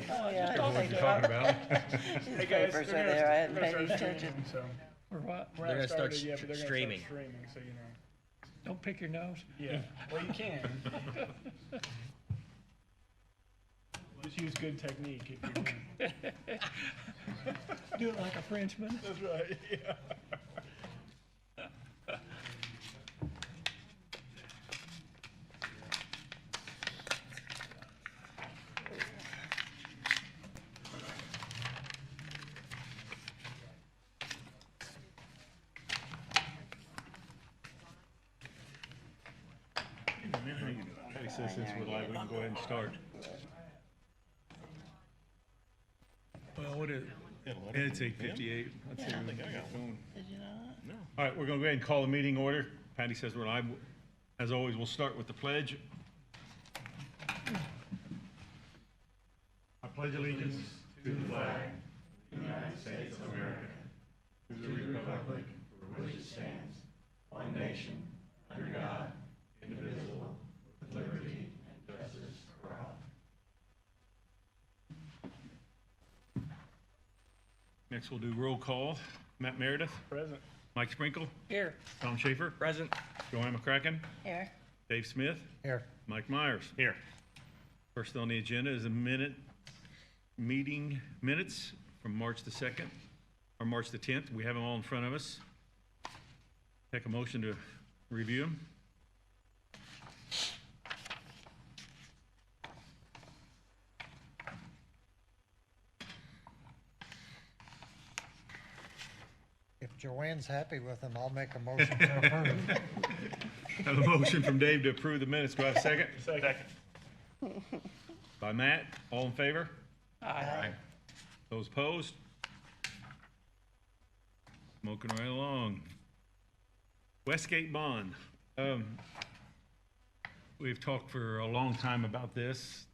Oh, yeah. Careful what you're talking about. Hey, guys, papers are there, I hadn't paid any attention. Streaming, so Or what? we're They're not gonna start started yet, but they're gonna streaming. start streaming, so you know. Don't pick your nose. Yeah, well, you can. Just use good technique if you can. Do it like a Frenchman. That's right, yeah. Patty says since we're live, we can go ahead and start. Well, what is, it's 8:58. Let's see. Did you not? All right, we're gonna go ahead and call the meeting order. Patty says we're live. As always, we'll start with the pledge. I pledge allegiance to the flag of the United States of America, to the republic for which it stands, one nation, under God, indivisible, with liberty and justice for all. Next, we'll do roll call. Matt Meredith, Present. Mike Sprinkle, Here. Tom Schaefer, Present. Joanne McCracken, Here. Dave Smith, Here. Mike Myers. Here. First on the agenda is a meeting minutes from March the 2nd, or March the 10th. We have them all in front of us. Take a motion to review them. If Joanne's happy with them, I'll make a motion to approve. Have a motion from Dave to approve the minutes. Do I have a second? Second. By Matt. All in favor? Aye. Those opposed? Smoking right along. Westgate Bond. We've talked for a long time about this.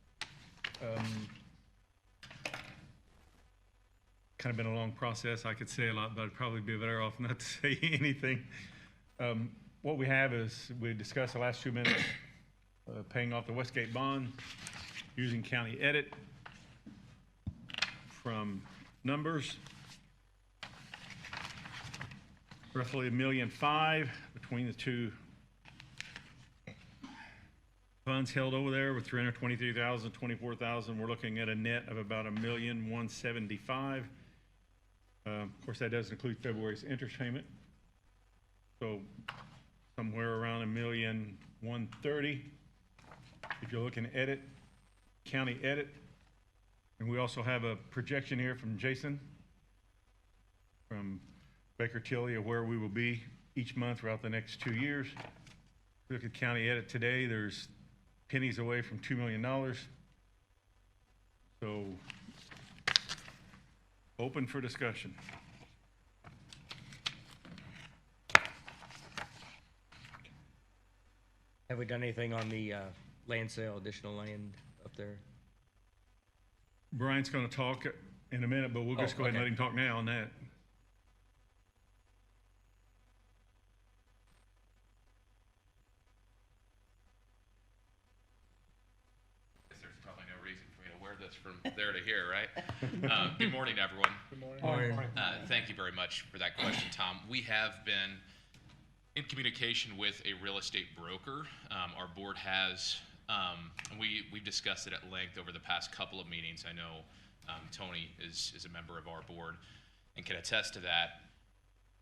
Kind of been a long process. I could say a lot, but I'd probably be better off not to say anything. What we have is, we discussed the last 2 minutes, paying off the Westgate bond using county edit from numbers. Roughly $1.5 million between the two funds held over there with 323,000, 24,000. We're looking at a net of about $1,175,000. Of course, that doesn't include February's interest payment. So somewhere around $1,130,000. If you're looking edit, county edit. And we also have a projection here from Jason from Baker Tilly of where we will be each month throughout the next 2 years. Look at county edit today, there's pennies away from $2 million. So, open for discussion. Have we done anything on the land sale, additional land up there? Brian's gonna talk in a minute, but we'll just go ahead and let him talk now on that. There's probably no reason for me to wear this from there to here, right? Good morning, everyone. Good morning. Morning. Thank you very much for that question, Tom. We have been in communication with a real estate broker. Our board has, and we've discussed it at length over the past couple of meetings. I know Tony is a member of our board and can attest to that.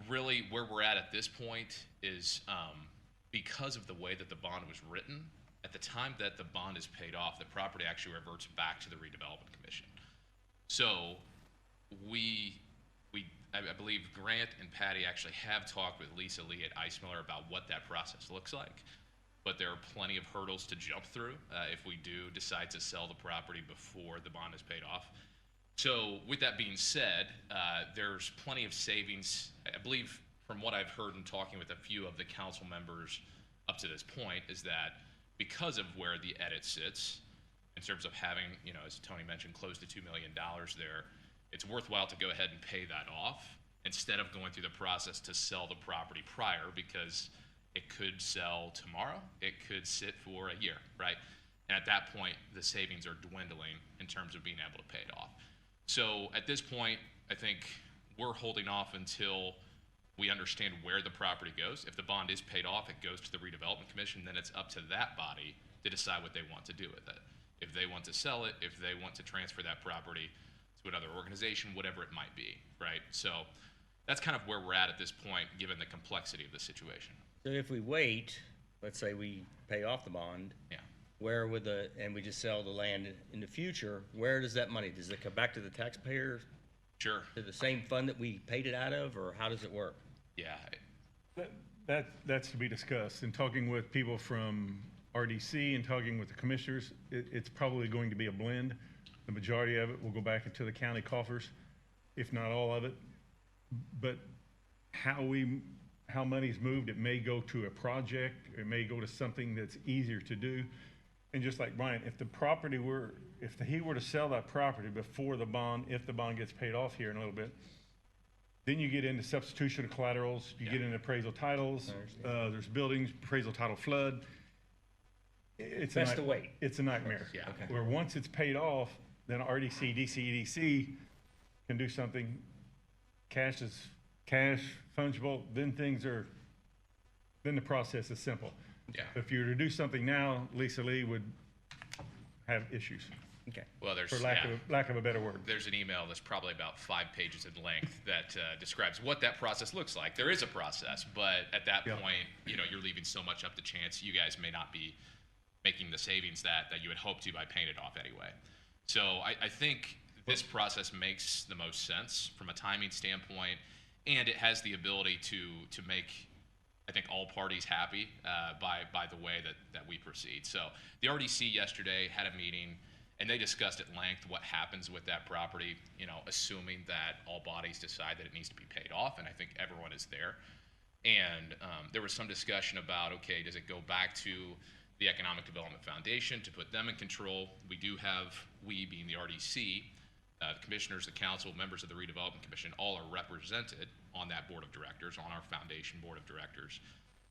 Really, where we're at this point is because of the way that the bond was written, at the time that the bond is paid off, the property actually reverts back to the redevelopment commission. So I believe Grant and Patty actually have talked with Lisa Lee at Ice Miller about what that process looks like. But there are plenty of hurdles to jump through if we do decide to sell the property before the bond is paid off. So with that being said, there's plenty of savings. I believe from what I've heard in talking with a few of the council members up to this point is that because of where the edit sits, in terms of having, as Tony mentioned, close to $2 million there, it's worthwhile to go ahead and pay that off instead of going through the process to sell the property prior, because it could sell tomorrow, it could sit for a year, right? And at that point, the savings are dwindling in terms of being able to pay it off. So at this point, I think we're holding off until we understand where the property goes. If the bond is paid off, it goes to the redevelopment commission, then it's up to that body to decide what they want to do with it. If they want to sell it, if they want to transfer that property to another organization, whatever it might be, right? So that's kind of where we're at this point, given the complexity of the situation. So if we wait, let's say we pay off the bond, Yeah. where would and we just sell the land in the future, where does that money, does it come back to the taxpayer, Sure. to the same fund that we paid it out of, or how does it work? Yeah. That's to be discussed. In talking with people from RDC and talking with the commissioners, it's probably going to be a blend. The majority of it will go back into the county coffers, if not all of it. But how money's moved, it may go to a project, it may go to something that's easier to do. And just like Brian, if he were to sell that property before the bond, if the bond gets paid off here in a little bit, then you get into substitution of collaterals, you get into appraisal titles, there's buildings, appraisal title flood. It's Best to wait. It's a nightmare. Yeah. Okay. Where once it's paid off, then RDC, DCEDC can do something. Cash is cash, fungible, then the process is simple. Yeah. If you were to do something now, Lisa Lee would have issues, Okay. Well, there's for lack of a better word. There's an email that's probably about 5 pages in length that describes what that process looks like. There is a process, but at that Yeah. point, you're leaving so much up to chance. You guys may not be making the savings that you had hoped to by paying it off anyway. So I think this process makes the most sense from a timing standpoint, and it has the ability to make, I think, all parties happy by the way that we proceed. So the RDC yesterday had a meeting, and they discussed at length what happens with that property, assuming that all bodies decide that it needs to be paid off, and I think everyone is there. And there was some discussion about, okay, does it go back to the Economic Development Foundation to put them in control? We do have, we being the RDC, the commissioners, the council, members of the redevelopment commission, all are represented on that board of directors, on our foundation board of directors.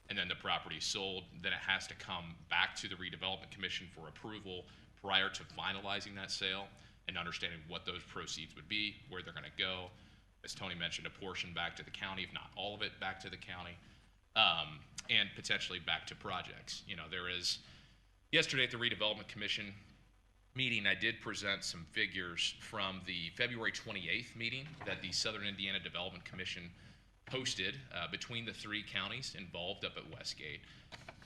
And then the property is sold, then it has to come back to the redevelopment commission for approval prior to finalizing that sale and understanding what those proceeds would be, where they're going to go. As Tony mentioned, a portion back to the county, if not all of it back to the county, and potentially back to projects. There is, yesterday at the redevelopment commission meeting, I did present some figures from the February 28th meeting that the Southern Indiana Development Commission posted between the 3 counties involved up at Westgate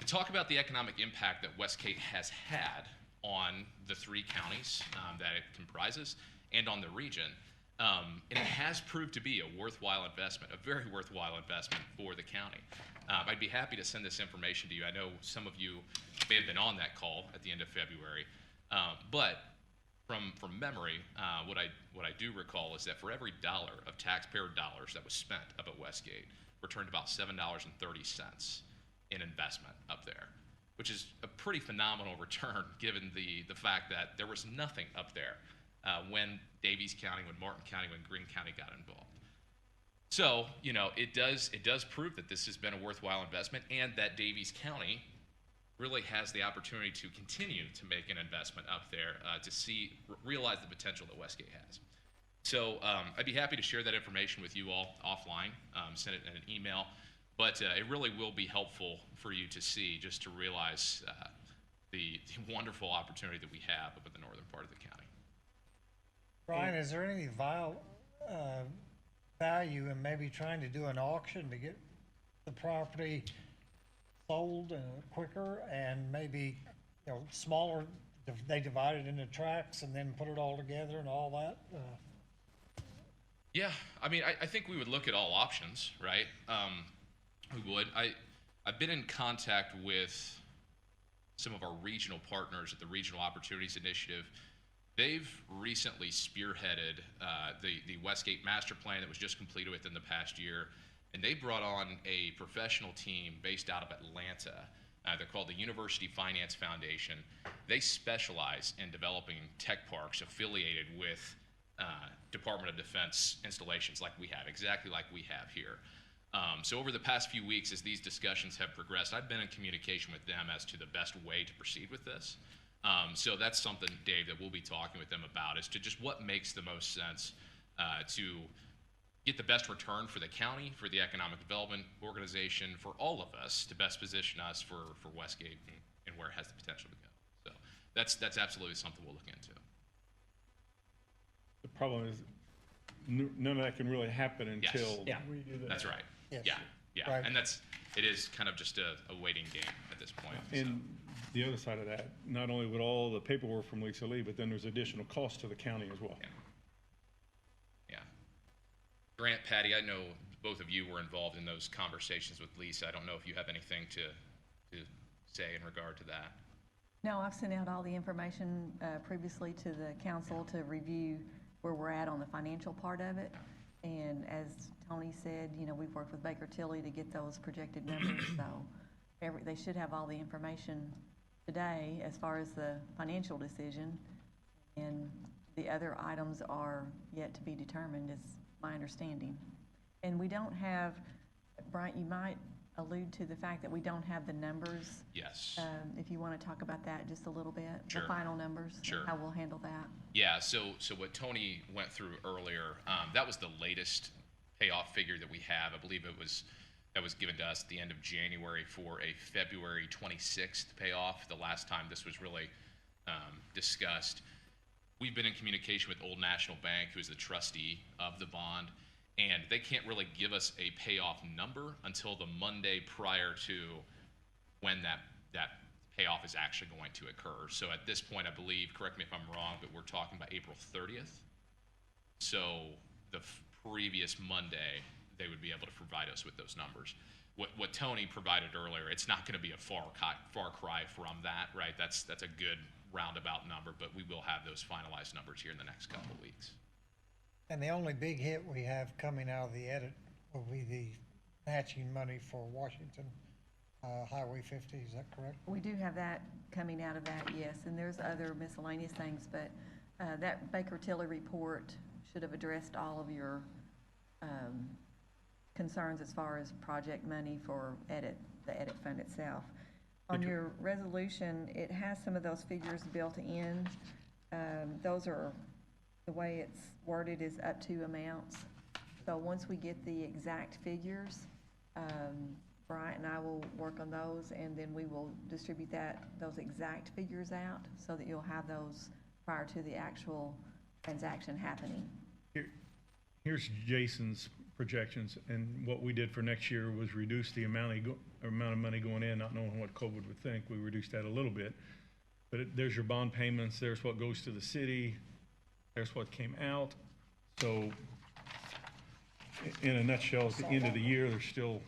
to talk about the economic impact that Westgate has had on the 3 counties that it comprises and on the region. And it has proved to be a worthwhile investment, a very worthwhile investment for the county. I'd be happy to send this information to you. I know some of you may have been on that call at the end of February. But from memory, what I do recall is that for every dollar of taxpayer dollars that was spent up at Westgate, returned about $7.30 in investment up there, which is a pretty phenomenal return given the fact that there was nothing up there when Daviess County, when Martin County, when Greene County got involved. So, it does prove that this has been a worthwhile investment, and that Daviess County really has the opportunity to continue to make an investment up there to realize the potential that Westgate has. So I'd be happy to share that information with you all offline, send it in an email, but it really will be helpful for you to see, just to realize the wonderful opportunity that we have up in the northern part of the county. Brian, is there any value in maybe trying to do an auction to get the property sold quicker, and maybe, smaller, they divide it into tracts and then put it all together and all that? Yeah, I think we would look at all options, right? We would. I've been in contact with some of our regional partners at the Regional Opportunities Initiative. They've recently spearheaded the Westgate Master Plan that was just completed within the past year, and they brought on a professional team based out of Atlanta. They're called the University Finance Foundation. They specialize in developing tech parks affiliated with Department of Defense installations like we have, exactly like we have here. So over the past few weeks, as these discussions have progressed, I've been in communication with them as to the best way to proceed with this. So that's something, Dave, that we'll be talking with them about, is to just what makes the most sense to get the best return for the county, for the economic development organization, for all of us, to best position us for Westgate and where it has the potential to go. So that's absolutely something we'll look into. The problem is, none of that can really happen Yes. until. Yeah. Redo that. That's right. Yes. Yeah. Right. And it is kind of just a waiting game at this point. And the other side of that, not only with all the paperwork from Lisa Lee, but then there's additional cost to the county as well. Yeah. Grant, Patty, I know both of you were involved in those conversations with Lisa. I don't know if you have anything to say in regard to that. No, I've sent out all the information previously to the council to review where we're at on the financial part of it. And as Tony said, you know, we've worked with Baker Tilly to get those projected numbers, so they should have all the information today as far as the financial decision. And the other items are yet to be determined, is my understanding. And we don't have, Bryant, you might allude to the fact that we don't have the numbers. Yes. If you want to talk about that just a little bit, Sure. the final numbers, Sure. how we'll handle that. Yeah, so what Tony went through earlier, that was the latest payoff figure that we have. I believe that was given to us at the end of January for a February 26th payoff, the last time this was really discussed. We've been in communication with Old National Bank, who's the trustee of the bond, and they can't really give us a payoff number until the Monday prior to when that payoff is actually going to occur. So at this point, I believe, correct me if I'm wrong, but we're talking about April 30th. So the previous Monday, they would be able to provide us with those numbers. What Tony provided earlier, it's not going to be a far cry from that, right? That's a good roundabout number, but we will have those finalized numbers here in the next couple of weeks. And the only big hit we have coming out of the edit will be the matching money for Washington, Highway 50, is that correct? We do have that coming out of that, yes, and there's other miscellaneous things, but that Baker Tilly report should have addressed all of your concerns as far as project money for the edit fund itself. On your resolution, it has some of those figures built in. Those are, the way it's worded is up to amounts. So once we get the exact figures, Bryant and I will work on those, and then we will distribute those exact figures out so that you'll have those prior to the actual transaction happening. Here's Jason's projections, and what we did for next year was reduce the amount of money going in, not knowing what COVID would think. We reduced that a little bit. But there's your bond payments, there's what goes to the city, there's what came out. So in a nutshell, at the end of the year, there's still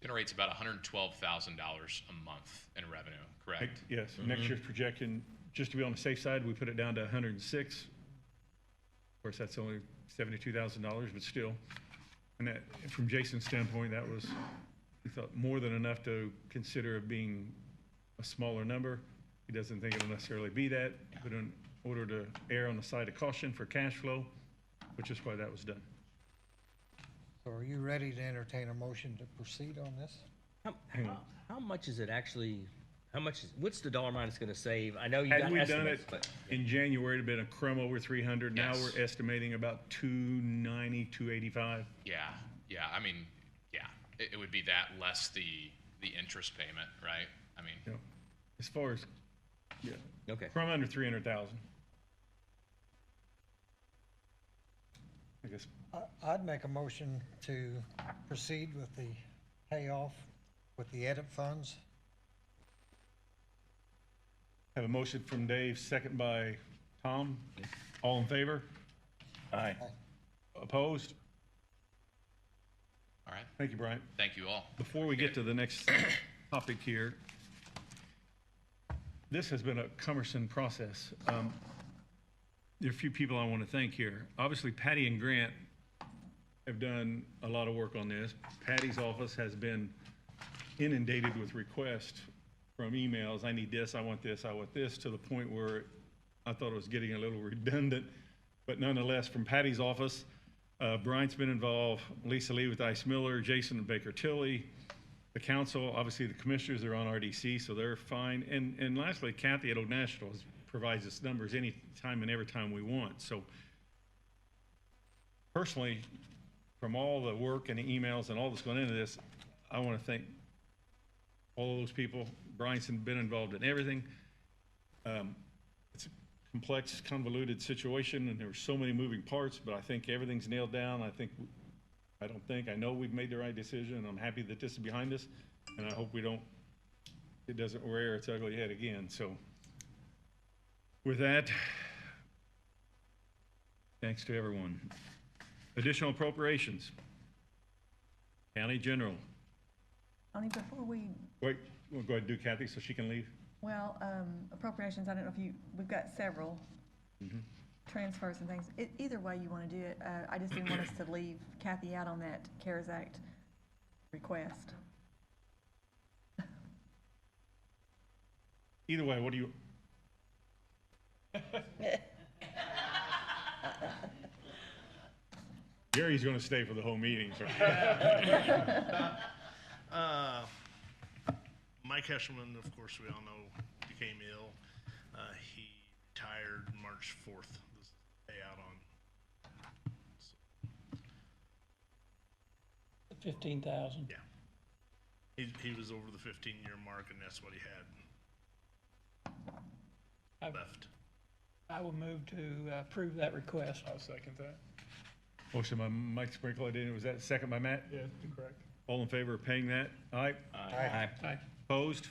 Generates about $112,000 a month in revenue, correct? Yes, next year's projection, just to be on the safe side, we put it down to 106. Of course, that's only $72,000, but still. And that, from Jason's standpoint, that was, he thought, more than enough to consider it being a smaller number. He doesn't think it'll necessarily be that, but in order to err on the side of caution for cash flow, which is why that was done. So are you ready to entertain a motion to proceed on this? Hang on. How much is it actually, what's the dollar amount it's gonna save? I know you got Had we done it estimates, but. in January, it'd been a crumb over 300. Now Yes. we're estimating about 290, 285. Yeah, I mean, it would be that less the interest payment, right? I mean, You know, as far as, yeah, Okay. crumb under 300,000. I guess, I'd make a motion to proceed with the payoff with the edit funds. have a motion from Dave, second by Tom. All in favor? Aye. Opposed? all right, Thank you, Brian. thank you all. Before we get to the next topic here, this has been a cumbersome process. There are a few people I want to thank here. Obviously, Patty and Grant have done a lot of work on this. Patty's office has been inundated with requests from emails. I need this, I want this, I want this, to the point where I thought it was getting a little redundant. But nonetheless, from Patty's office, Bryant's been involved, Lisa Lee with Ice Miller, Jason and Baker Tilly, The council, obviously the commissioners are on RDC, so they're fine. And lastly, Kathy at Old National provides us numbers anytime and every time we want. So personally, from all the work and the emails and all that's going into this, I want to thank all of those people. Brian's been involved in everything. It's a complex, convoluted situation, and there were so many moving parts, but I think everything's nailed down. I know we've made the right decision, and I'm happy that this is behind us, and I hope it doesn't rear its ugly head again. So with that, thanks to everyone. Additional appropriations. County General. Only before we, Wait, we'll go ahead and do Kathy so she can leave. well, appropriations, I don't know if we've got several transfers and things. Either way you want to do it, I just didn't want us to leave Kathy out on that CARES Act request. Either way, what do you? Gary's gonna stay for the whole meeting, so. Mike Hesselman, of course, we all know, became ill. He retired March 4th. This is payout on. 15,000. Yeah. He was over the 15-year mark, and that's what he had left. I will move to approve that request. I'll second that. Motion by Mike Sprinkle, was that second by Matt? Yeah, correct. All in favor of paying that? Aye. Aye. Aye. Opposed?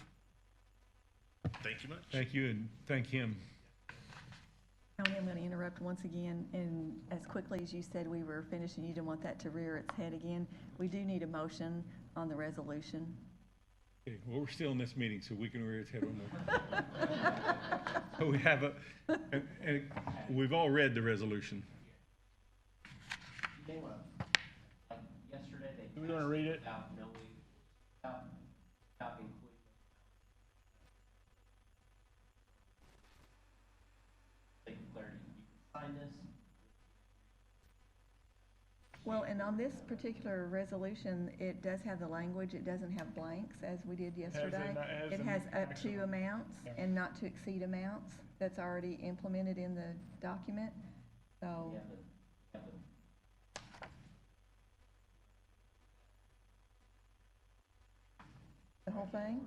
Thank you much. Thank you, and thank him. Tony, I'm going to interrupt once again, and as quickly as you said we were finished and you didn't want that to rear its head again, we do need a motion on the resolution. Okay, well, we're still in this meeting, so we can rear its head one more. But we have and we've all read the resolution. They were, like yesterday, they. Do we wanna read it? Without knowing, without including. Like clarity, you can sign this. Well, and on this particular resolution, it does have the language, it doesn't have blanks, as we did yesterday. has It a has up to maximum. amounts Yeah. and not to exceed amounts. That's already implemented in the document, so. You have the The whole thing?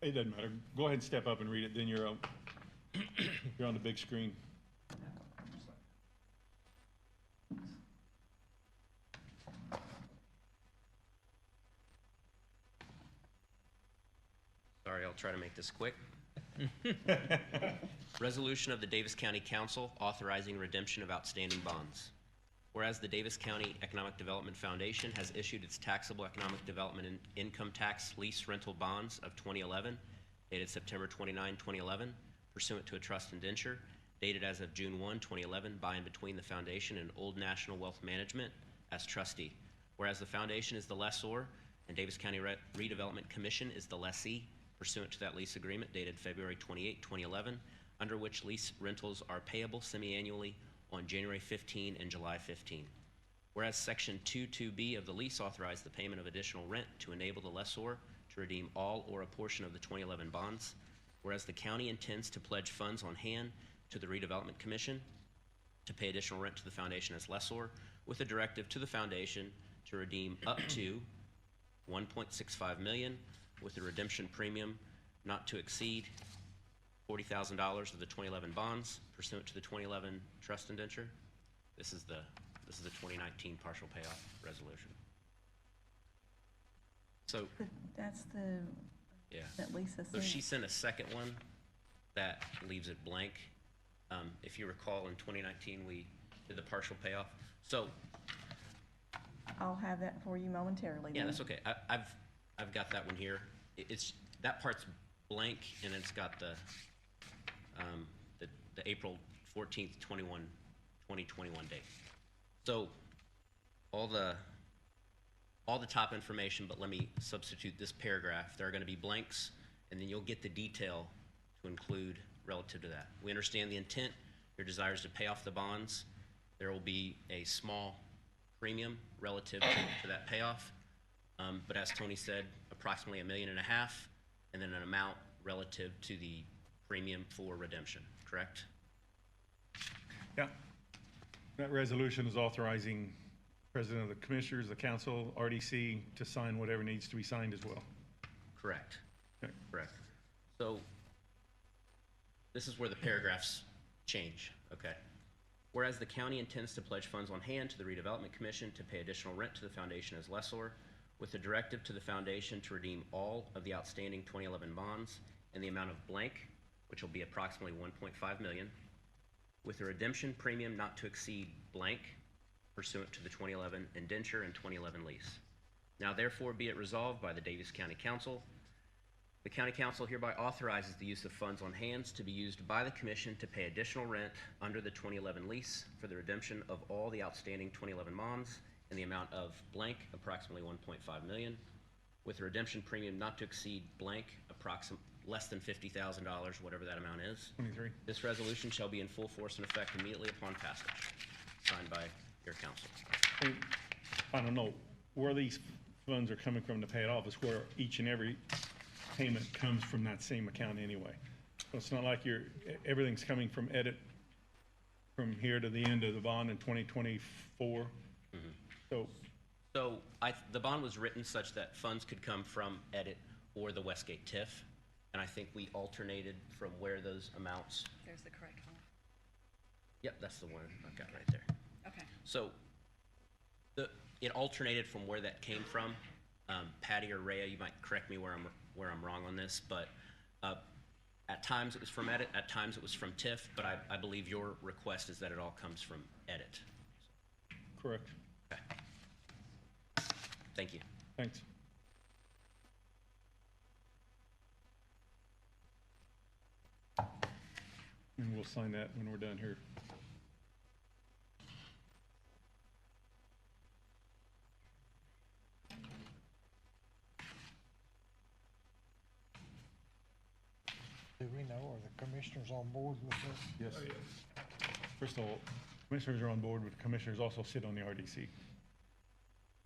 It doesn't matter. Go ahead and step up and read it, then you're on the big screen. Sorry, I'll try to make this quick. Resolution of the Davis County Council authorizing redemption of outstanding bonds. Whereas the Davis County Economic Development Foundation has issued its taxable economic development and income tax lease rental bonds of 2011, dated September 29, 2011, pursuant to a trust indenture, dated as of June 1, 2011, by and between the foundation and Old National Wealth Management as trustee. Whereas the foundation is the lessor and Davis County Redevelopment Commission is the lessee, pursuant to that lease agreement dated February 28, 2011, under which lease rentals are payable semi-annually on January 15 and July 15. Whereas Section 22B of the lease authorized the payment of additional rent to enable the lessor to redeem all or a portion of the 2011 bonds. Whereas the county intends to pledge funds on hand to the Redevelopment Commission to pay additional rent to the foundation as lessor, with a directive to the foundation to redeem up to $1.65 million with a redemption premium not to exceed $40,000 of the 2011 bonds pursuant to the 2011 trust indenture. This is the 2019 partial payoff resolution. So, That's the, yeah. that Lisa So she sent. sent a second one that leaves it blank. If you recall, in 2019, we did the partial payoff. So, I'll have that for you momentarily. yeah, then. that's okay. I've got that one here. It's, that part's blank, and it's got the April 14th, 2021 date. So, all the top information, but let me substitute this paragraph. There are gonna be blanks, and then you'll get the detail to include relative to that. We understand the intent, your desire is to pay off the bonds. There will be a small premium relative to that payoff. But as Tony said, approximately $1.5 million, and then an amount relative to the premium for redemption, correct? Yeah. That resolution is authorizing President of the Commissioners, the Council, RDC to sign whatever needs to be signed as well. Correct. Okay. Correct. So this is where the paragraphs change, okay? Whereas the county intends to pledge funds on hand to the redevelopment commission to pay additional rent to the foundation as lessor, with a directive to the foundation to redeem all of the outstanding 2011 bonds in the amount of blank, which will be approximately 1.5 million, with a redemption premium not to exceed blank pursuant to the 2011 indenture and 2011 lease. Now therefore be it resolved by the Daviess County Council. The County Council hereby authorizes the use of funds on hands to be used by the Commission to pay additional rent under the 2011 lease for the redemption of all the outstanding 2011 bonds in the amount of blank, approximately 1.5 million, with a redemption premium not to exceed blank, less than $50,000, whatever that amount is. 23. This resolution shall be in full force and effect immediately upon passage. Signed by your council. And I don't know where these funds are coming from to pay it off. It's where each and every payment comes from that same account anyway. So it's not like everything's coming from edit from here to the end of the bond in 2024. So The bond was written such that funds could come from edit or the Westgate TIF, and I think we alternated from where those amounts. There's the correct one. Yep, that's the one I've got right there. Okay. So it alternated from where that came from. Patty or Rhea, you might correct me where I'm wrong on this, but at times it was from edit, at times it was from TIF, but I believe your request is that it all comes from edit. correct. Okay. Thank you. Thanks. And we'll sign that when we're done here. Do we know, are the commissioners on board with this? Yes. First of all, commissioners are on board, but commissioners also sit on the RDC.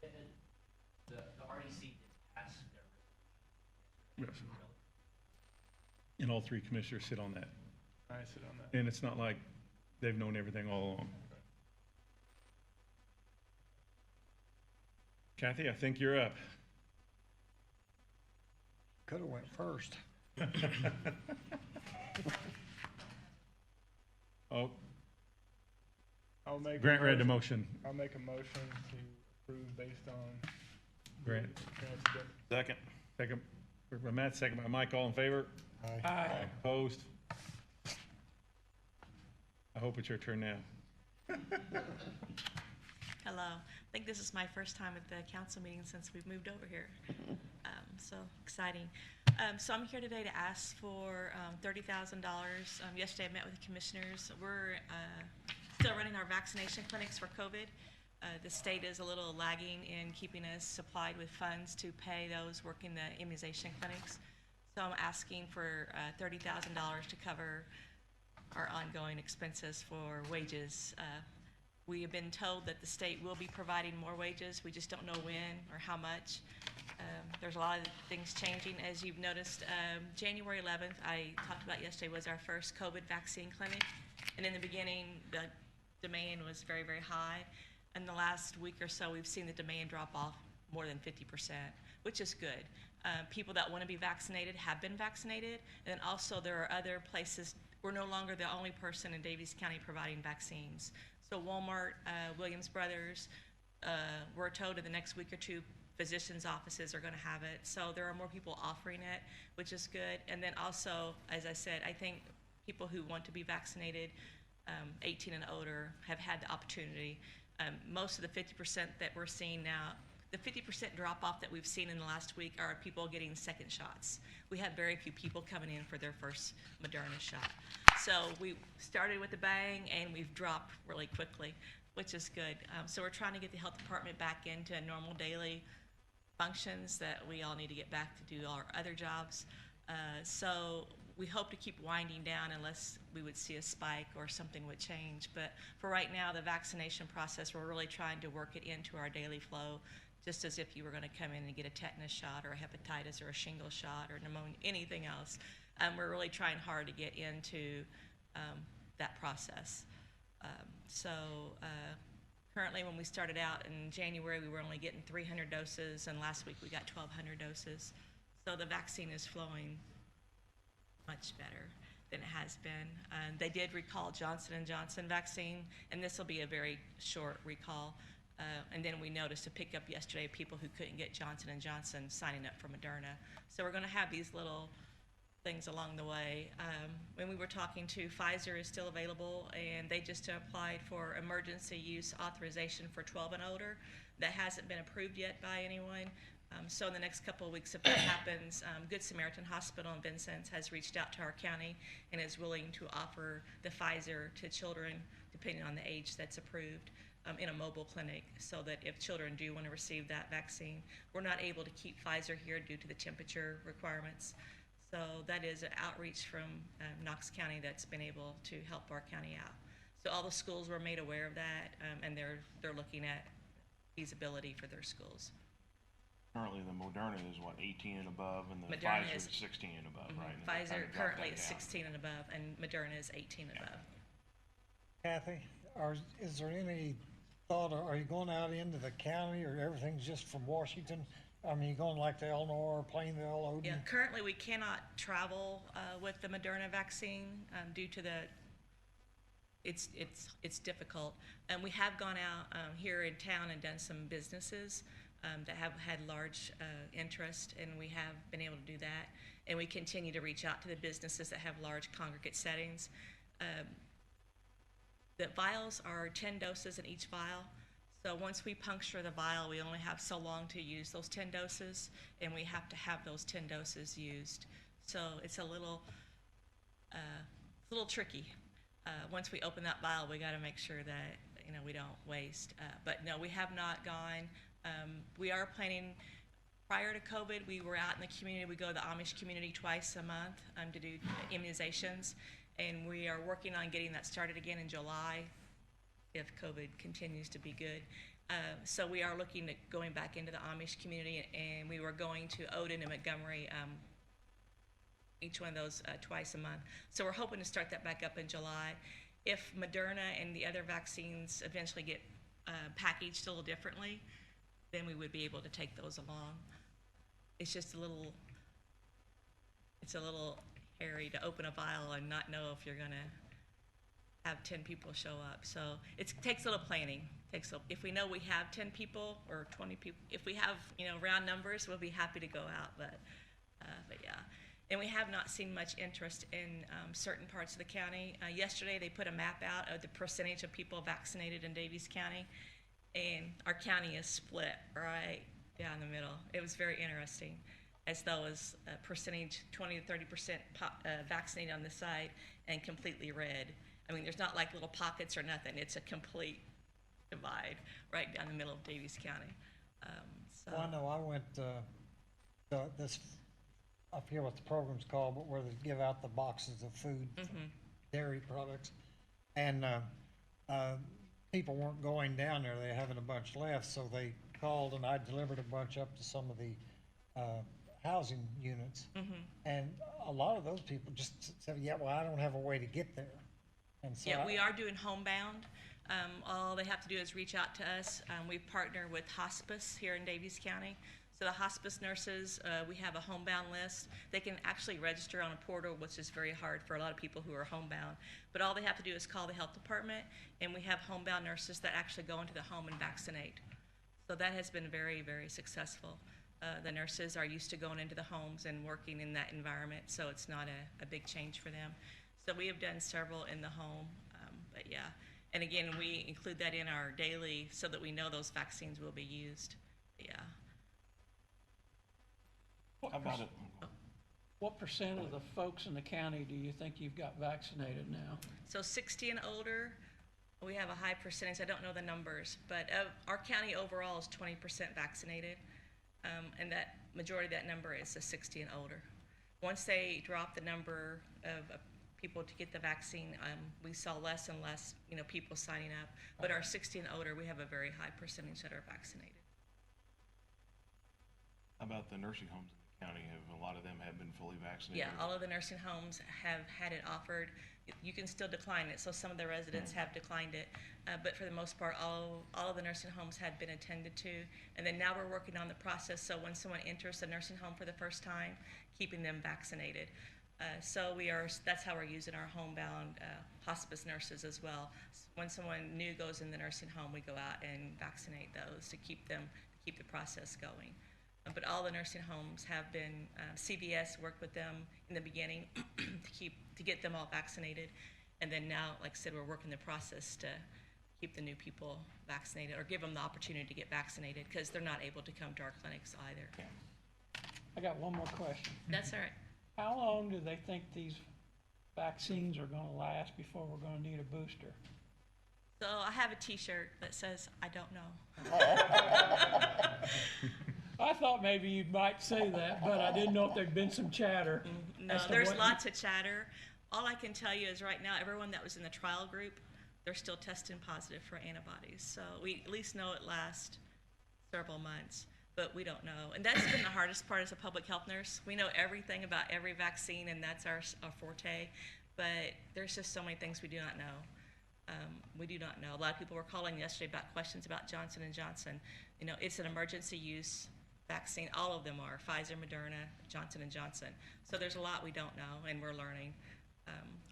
The RDC did pass their. Yes. And all three commissioners sit on that. I sit on that. And it's not like they've known everything all along. Kathy, I think you're up. Could've went first. Oh, I'll make. Grant read the motion. I'll make a motion to approve based on. Grant. Grant's Second. Second by Matt, second by Mike, all in favor? Aye. Aye. Opposed? I hope it's your turn now. Hello. I think this is my first time at the council meeting since we've moved over here. So exciting. So I'm here today to ask for $30,000. Yesterday I met with the commissioners. We're still running our vaccination clinics for COVID. The state is a little lagging in keeping us supplied with funds to pay those working the immunization clinics. So I'm asking for $30,000 to cover our ongoing expenses for wages. We have been told that the state will be providing more wages. We just don't know when or how much. There's a lot of things changing. As you've noticed, January 11th, I talked about yesterday, was our first COVID vaccine clinic. And in the beginning, the demand was very, very high. In the last week or so, we've seen the demand drop off more than 50%, which is good. People that want to be vaccinated have been vaccinated. And also there are other places. We're no longer the only person in Daviess County providing vaccines. So Walmart, Williams Brothers, we're told in the next week or two, physicians' offices are going to have it. So there are more people offering it, which is good. And then also, as I said, I think people who want to be vaccinated, 18 and older, have had the opportunity. Most of the 50% that we're seeing now, the 50% drop-off that we've seen in the last week are people getting second shots. We have very few people coming in for their first Moderna shot. So we started with a bang, and we've dropped really quickly, which is good. So we're trying to get the health department back into normal daily functions that we all need to get back to do our other jobs. So we hope to keep winding down unless we would see a spike or something would change. But for right now, the vaccination process, we're really trying to work it into our daily flow just as if you were going to come in and get a tetanus shot or a hepatitis or a shingle shot or pneumonia, anything else. We're really trying hard to get into that process. Currently, when we started out in January, we were only getting 300 doses, and last week we got 1,200 doses. So the vaccine is flowing much better than it has been. They did recall Johnson & Johnson vaccine, and this will be a very short recall. And then we noticed a pickup yesterday of people who couldn't get Johnson & Johnson signing up for Moderna. So we're going to have these little things along the way. When we were talking to Pfizer is still available, and they just applied for emergency use authorization for 12 and older. That hasn't been approved yet by anyone. So in the next couple of weeks, if that happens, Good Samaritan Hospital in Vincennes has reached out to our county and is willing to offer the Pfizer to children, depending on the age that's approved, in a mobile clinic, so that if children do want to receive that vaccine, we're not able to keep Pfizer here due to the temperature requirements. So that is an outreach from Knox County that's been able to help our county out. So all the schools were made aware of that, and they're looking at feasibility for their schools. Currently, the Moderna is what, 18 and above, and the Moderna Pfizer is is 16 and above, Mhm. right? And they Pfizer kinda dropped currently that is down. 16 and above, and Moderna is 18 and above. Kathy, is there any thought, are you going out into the county, or everything's just from Washington? I mean, you going like to Elmore, Plainville, Odin? Yeah, currently we cannot travel with the Moderna vaccine due to it's difficult. And we have gone out here in town and done some businesses that have had large interest, and we have been able to do that. And we continue to reach out to the businesses that have large congregate settings. The vials are 10 doses in each vial. So once we puncture the vial, we only have so long to use those 10 doses, and we have to have those 10 doses used. So it's a little tricky. Once we open that vial, we got to make sure that we don't waste. But no, we have not gone. We are planning. Prior to COVID, we were out in the community. We go to the Amish community twice a month to do immunizations, and we are working on getting that started again in July, if COVID continues to be good. So we are looking at going back into the Amish community, and we were going to Odin and Montgomery, each one of those twice a month. So we're hoping to start that back up in July. If Moderna and the other vaccines eventually get packaged a little differently, then we would be able to take those along. It's just a little hairy to open a vial and not know if you're gonna have 10 people show up. So it takes a little planning. If we know we have 10 people or 20 people, if we have round numbers, we'll be happy to go out. But yeah, and we have not seen much interest in certain parts of the county. Yesterday they put a map out of the percentage of people vaccinated in Daviess County, and our county is split right down the middle. It was very interesting, as though as a percentage 20 to 30% vaccinated on this side and completely red. I mean, there's not like little pockets or nothing. It's a complete divide right down the middle of Daviess County. Well, I know I went this, I forget what the program's called, but where they give out the boxes of food, dairy products, and people weren't going down there. They were having a bunch left, so they called, and I delivered a bunch up to some of the housing units. And a lot of those people just said, yeah, well, I don't have a way to get there. And so Yeah, we are doing homebound. All they have to do is reach out to us. We partner with hospice here in Daviess County. So the hospice nurses, we have a homebound list. They can actually register on a portal, which is very hard for a lot of people who are homebound. But all they have to do is call the health department, and we have homebound nurses that actually go into the home and vaccinate. So that has been very, very successful. The nurses are used to going into the homes and working in that environment, so it's not a big change for them. So we have done several in the home, but yeah. And again, we include that in our daily so that we know those vaccines will be used. Yeah. How about it? What percent of the folks in the county do you think you've got vaccinated now? So 60 and older, we have a high percentage. I don't know the numbers, but our county overall is 20% vaccinated, and that majority of that number is the 60 and older. Once they drop the number of people to get the vaccine, we saw less and less, people signing up. But our 60 and older, we have a very high percentage that are vaccinated. About the nursing homes in the county, have, a lot of them have been fully vaccinated? Yeah, all of the nursing homes have had it offered. You can still decline it, so some of the residents have declined it. But for the most part, all of the nursing homes had been attended to. And then now we're working on the process, so when someone enters the nursing home for the first time, keeping them vaccinated. So that's how we're using our homebound hospice nurses as well. When someone new goes in the nursing home, we go out and vaccinate those to keep the process going. But all the nursing homes have been, CVS worked with them in the beginning to get them all vaccinated. And then now, like I said, we're working the process to keep the new people vaccinated or give them the opportunity to get vaccinated because they're not able to come to our clinics either. I got one more question. That's all right. How long do they think these vaccines are gonna last before we're gonna need a booster? So I have a T-shirt that says, "I don't know." I thought maybe you might say that, but I didn't know if there'd been some chatter. No, as to there's what- lots of chatter. All I can tell you is right now, everyone that was in the trial group, they're still testing positive for antibodies. So we at least know it lasts several months, but we don't know. And that's been the hardest part as a public health nurse. We know everything about every vaccine, and that's our forte, but there's just so many things we do not know. We do not know. A lot of people were calling yesterday about questions about Johnson & Johnson. You know, it's an emergency use vaccine. All of them are, Pfizer, Moderna, Johnson & Johnson. So there's a lot we don't know, and we're learning.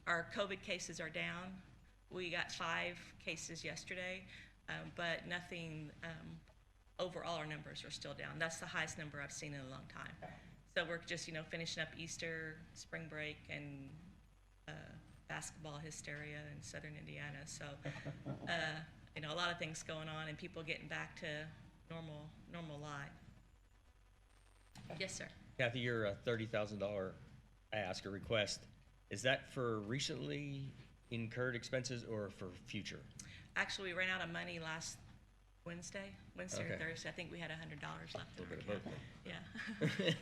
Our COVID cases are down. We got 5 cases yesterday, but nothing, overall our numbers are still down. That's the highest number I've seen in a long time. So we're just, finishing up Easter, spring break, and basketball hysteria in southern Indiana. So, a lot of things going on and people getting back to normal life. Yes, sir. Kathy, your $30,000 ask or request, is that for recently incurred expenses or for future? Actually, we ran out of money last Wednesday or Okay. Thursday. I think we had $100 left in A our little bit of account. both.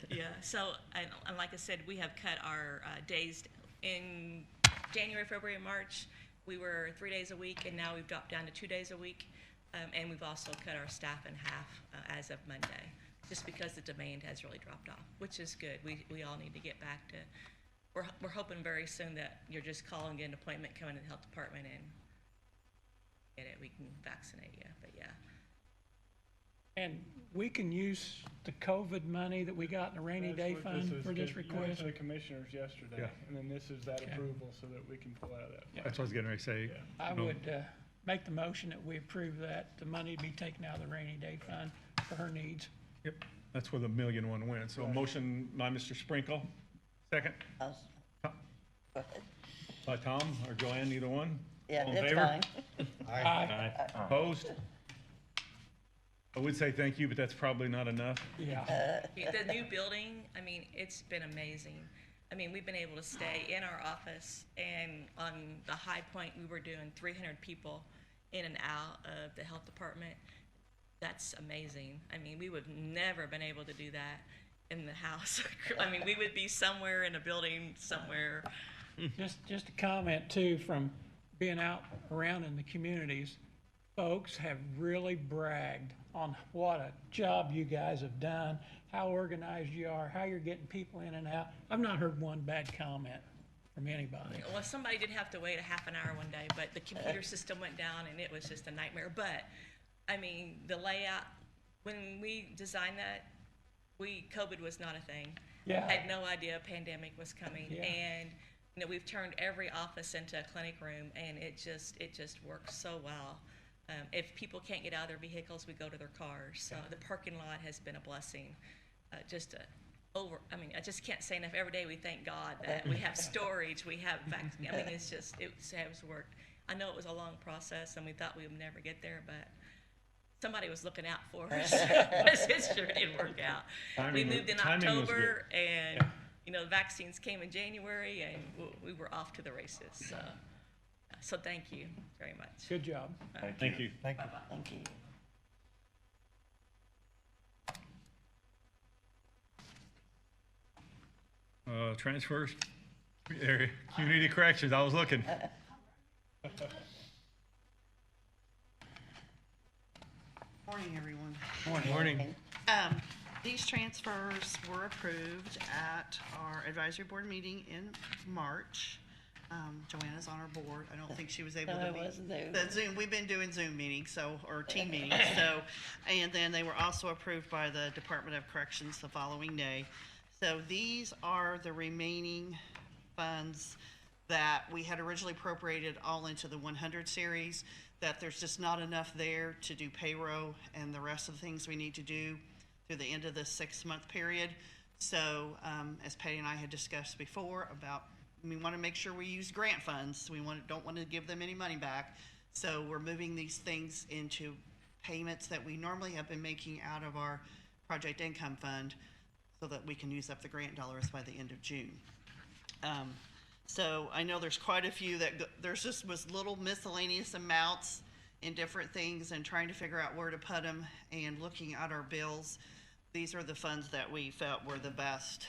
Yeah. Yeah. So, and like I said, we have cut our days in January, February, and March. We were 3 days a week, and now we've dropped down to 2 days a week. And we've also cut our staff in half as of Monday, just because the demand has really dropped off, which is good. We all need to get back to. We're hoping very soon that you're just calling, get an appointment, come into the health department, and get it. We can vaccinate you. But yeah. And we can use the COVID money that we got in the rainy That's day what fund is, for this 'cause you went request? to the commissioners yesterday, Yeah. and then this is that Okay. approval so that we can pull out of that. Yeah. That's what I was getting ready to say. Yeah. I No. would make the motion that we approve that, the money be taken out of the rainy day fund for her needs. Yep, that's where the $1,000,000 one went. So a Right. motion by Mr. Sprinkle, second by Tom or Joanne, either one. Yeah, All in that's favor? fine. Aye. Opposed? I would say thank you, but that's probably not enough. Yeah. The new building, it's been amazing. We've been able to stay in our office, and on the high point, we were doing 300 people in and out of the health department. That's amazing. We would never been able to do that in the house. We would be somewhere in a building somewhere. Just a comment too, from being out around in the communities, folks have really bragged on what a job you guys have done, how organized you are, how you're getting people in and out. I've not heard one bad comment from anybody. Well, somebody did have to wait a half an hour one day, but the computer system went down and it was just a nightmare. But, the layout, when we designed that, COVID was not a thing. Yeah. I had no idea a pandemic was coming. Yeah. And, we've turned every office into a clinic room, and it just works so well. If people can't get out of their vehicles, we go to their cars. So the parking lot has been a blessing. I just can't say enough. Every day we thank God that we have storage, we have it has worked. I know it was a long process, and we thought we would never get there, but somebody was looking out for us. It sure did work out. We moved in timing was October, good. and the vaccines came in January, and we were off to the races. So thank you very much. Good job. Thank you. Thank you. Thank you. Transfers, area, community corrections, I was looking. Morning, everyone. Morning. These transfers were approved at our advisory board meeting in March. Joanna's on our board. I don't think she was able No, to I be. wasn't there. The Zoom, we've been doing Zoom meetings, or team meetings, so, and then they were also approved by the Department of Corrections the following day. So these are the remaining funds that we had originally appropriated all into the 100 series, that there's just not enough there to do payroll and the rest of the things we need to do through the end of the 6-month period. So, as Patty and I had discussed before about, we want to make sure we use grant funds. We don't want to give them any money back. So we're moving these things into payments that we normally have been making out of our project income fund so that we can use up the grant dollars by the end of June. So I know there's quite a few that there's just was little miscellaneous amounts in different things, and trying to figure out where to put them and looking at our bills. These are the funds that we felt were the best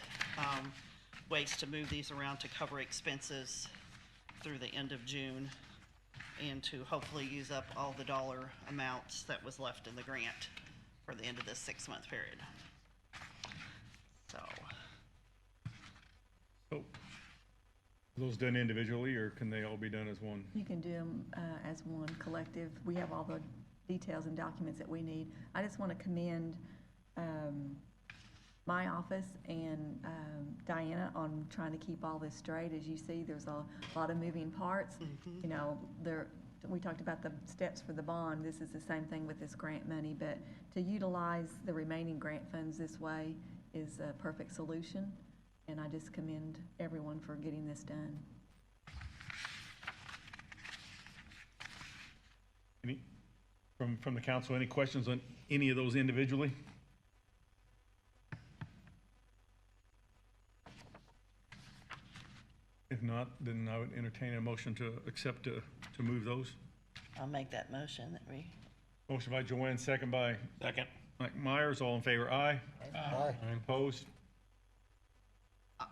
ways to move these around to cover expenses through the end of June, and to hopefully use up all the dollar amounts that was left in the grant for the end of this 6-month period. So. So, are those done individually, or can they all be done as one? You can do them as one collective. We have all the details and documents that we need. I just want to commend my office and Diana on trying to keep all this straight. As you see, there's a lot of moving parts. Mm-hmm. You know, we talked about the steps for the bond. This is the same thing with this grant money, but to utilize the remaining grant funds this way is a perfect solution. And I just commend everyone for getting this done. Any, from the council, any questions on any of those individually? If not, then I would entertain a motion to accept, to move those. I'll make that motion that we. Motion by Joanne, second by Mike Myers. All in favor, aye. Aye. Opposed?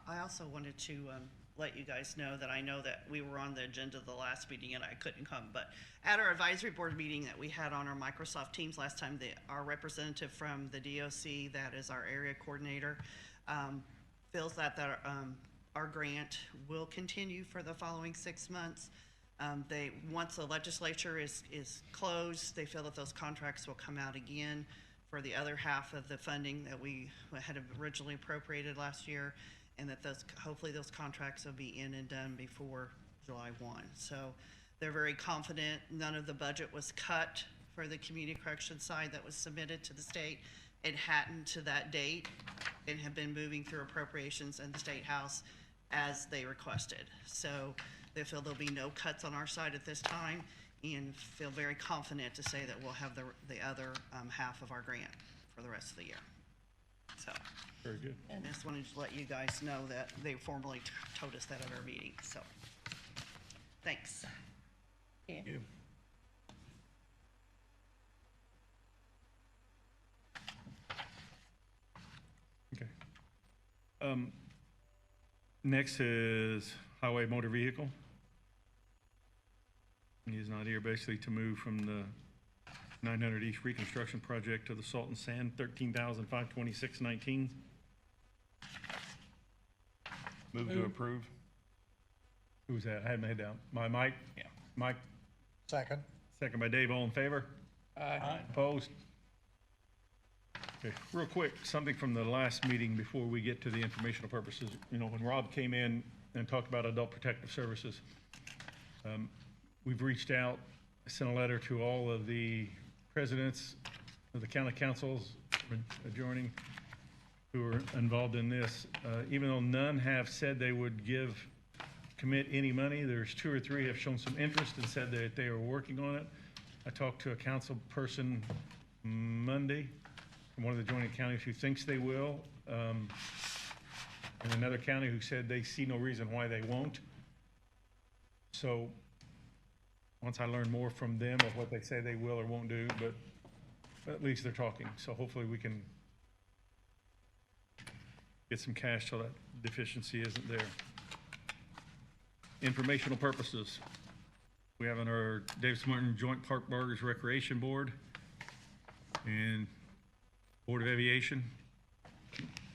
I also wanted to let you guys know that I know that we were on the agenda the last meeting and I couldn't come, but at our advisory board meeting that we had on our Microsoft Teams last time, our representative from the DOC, that is our area coordinator, feels that our grant will continue for the following 6 months. Once the legislature is closed, they feel that those contracts will come out again for the other half of the funding that we had originally appropriated last year, and that hopefully those contracts will be in and done before July 1. So they're very confident. None of the budget was cut for the community correction side that was submitted to the state. It hadn't to that date, and have been moving through appropriations in the State House as they requested. So they feel there'll be no cuts on our side at this time, and feel very confident to say that we'll have the other half of our grant for the rest of the year. So. Very good. And I just wanted to let you guys know that they formally told us that at our meeting, so. Thanks. Yeah. Thank you. Okay. Next is highway motor vehicle. He's not here, basically to move from the 900 East reconstruction project to the salt and sand, $13,526.19. Move to approve. Who's that? I had my head down. Mike? Yeah. Mike, Second. second by Dave, all in favor? Aye. Opposed? Okay, real quick, something from the last meeting before we get to the informational purposes. You know, when Rob came in and talked about adult protective services, we've reached out, sent a letter to all of the presidents of the county councils adjoining who are involved in this. Even though none have said they would commit any money, there's 2 or 3 have shown some interest and said that they are working on it. I talked to a council person Monday from one of the adjoining counties who thinks they will, and another county who said they see no reason why they won't. So once I learn more from them of what they say they will or won't do, but at least they're talking. So hopefully we can get some cash so that deficiency isn't there. Informational purposes. We have on our Daviess Martin Joint Park Burgers Recreation Board and Board of Aviation.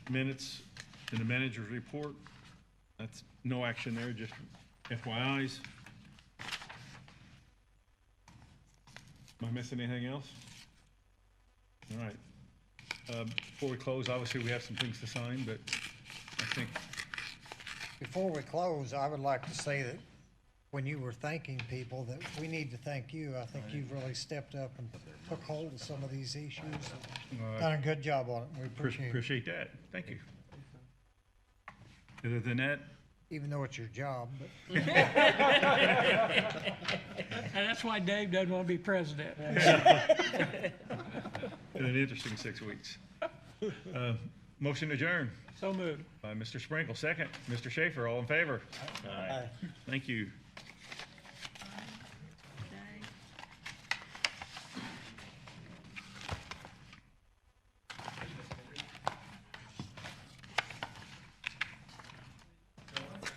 minutes in the manager's report. That's no action there, just FYIs. Am I missing anything else? All right. Before we close, obviously, we have some things to sign, but I think, Before we close, I would like to say that when you were thanking people, that we need to thank you. I think you've really stepped up and took hold of some of these issues. Done a good job on it. We appreciate it, appreciate that. Thank you. Other than that, even though it's your job, but And that's why Dave doesn't want to be president. been an interesting 6 weeks. Motion adjourned So moved. by Mr. Sprinkle, second. Mr. Schaefer, all in favor? Thank you.